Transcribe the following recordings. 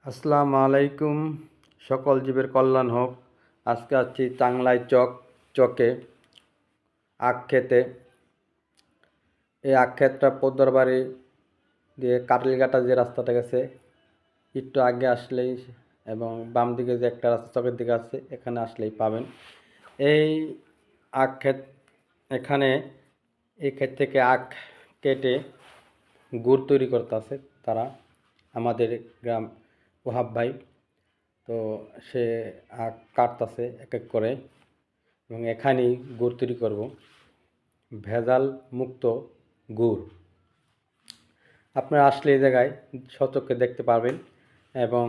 আসসালামু আলাইকুম। সকল জীবের কল্যাণ হোক। আজকে আছি টাংলায় চকে আখ খেতে। এই আখ ক্ষেতটা পদ্মার বাড়ি দিয়ে কাটলিঘাটা যে রাস্তাটা গেছে একটু আগে আসলেই, এবং বাম দিকে যে একটা রাস্তা চকের দিকে আছে, এখানে আসলেই পাবেন এই আখ ক্ষেত। এখানে এই ক্ষেত থেকে আখ কেটে গুড় তৈরি করতে আছে তারা, আমাদের গ্রাম ওহাব ভাই। তো সে আখ কাটতেছে এক এক করে, এবং এখানেই গুড় তৈরি করব, ভেজাল মুক্ত গুড়। আপনারা আসলে এই জায়গায় সচক্ষে দেখতে পারবেন এবং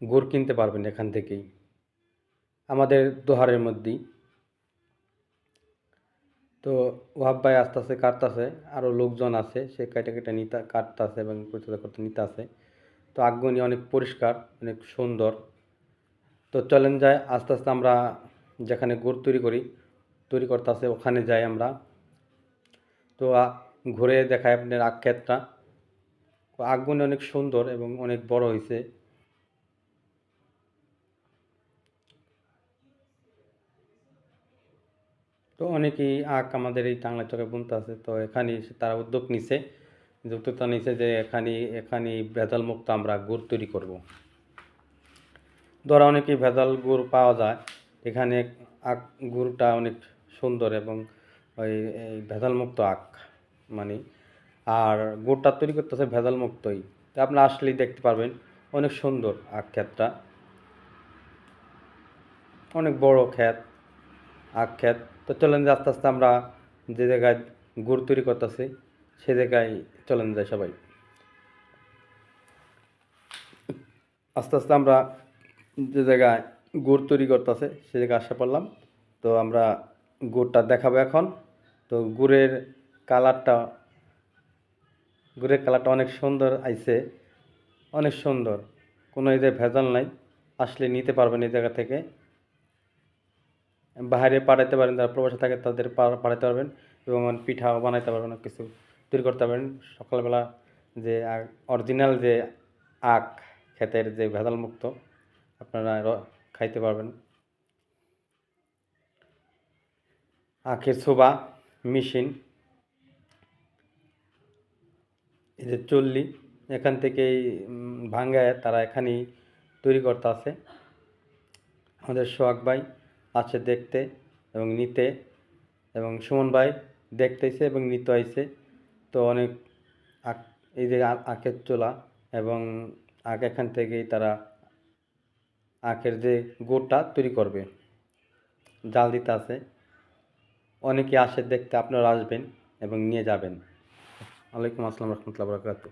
গুড় কিনতে পারবেন এখান থেকেই, আমাদের দোহারের মধ্যেই। তো ওহাব ভাই আস্তে আস্তে কাটতেছে, আরও লোকজন আছে, সে কেটে কেটে কাটতেছে এবং পরিচর্যা করতে নিতে আছে। তো আগুনি অনেক পরিষ্কার, অনেক সুন্দর। তো চলেন যাই আস্তে আস্তে আমরা যেখানে গুড় তৈরি করতে আছে ওখানে যাই আমরা। তো ঘুরে দেখায় আপনার আখ ক্ষেতটা। আখগুলো অনেক সুন্দর এবং অনেক বড় হয়েছে। তো অনেকেই আখ আমাদের এই টাংলা চকে বুনতে আছে। তো এখানে তারা উদ্যোক্তা নিছে যে এখানে ভেজাল মুক্ত আমরা গুড় তৈরি করব। ধরা অনেকেই ভেজাল গুড় পাওয়া যায় এখানে। আখ গুড়টা অনেক সুন্দর এবং ওই ভেজাল মুক্ত আখ মানে, আর গুড়টা তৈরি করতেছে ভেজাল মুক্তই। তা আপনি আসলেই দেখতে পারবেন, অনেক সুন্দর আখ ক্ষেতটা, অনেক বড় আখ ক্ষেত। তো চলেন যে আস্তে আস্তে আমরা যে জায়গায় গুড় তৈরি করতেছি সে জায়গায় চলেন যাই সবাই। আস্তে আস্তে আমরা যে জায়গায় গুড় তৈরি করতেছে সে জায়গায় আসা পড়লাম। তো আমরা গুড়টা দেখাবো এখন। তো কালারটা কালারটা অনেক সুন্দর আইছে, অনেক সুন্দর, কোনো এই যে ভেজাল নাই। আসলে নিতে পারবেন এই জায়গা থেকে, বাইরে পাঠাতে পারেন, যারা প্রবাসে থাকে তাদের পাঠাতে পারবেন, এবং পিঠাও বানাইতে পারবেন, অনেক কিছু তৈরি করতে পারবেন। সকালবেলা যে অরিজিনাল যে আখ ক্ষেতের যে ভেজাল মুক্ত আপনারা খাইতে পারবেন। আখের ছোবা মেশিন, এই যে চল্লি, এখান থেকেই ভাঙ্গায় তারা এখানেই তৈরি করতে আছে। আমাদের সোহাগ ভাই আছে দেখতে এবং নিতে, এবং সুমন ভাই দেখতেছে এবং নিতে আইছে। তো অনেক এই যে আখের চোলা এবং আখ, এখান থেকেই তারা আখের যে গুড়টা তৈরি করবে, জাল দিতে আছে। অনেকে আসে দেখতে, আপনারা আসবেন এবং নিয়ে যাবেন। ওয়ালাইকুম আসসালাম রহমতুল্লাহ বরকাতুহু।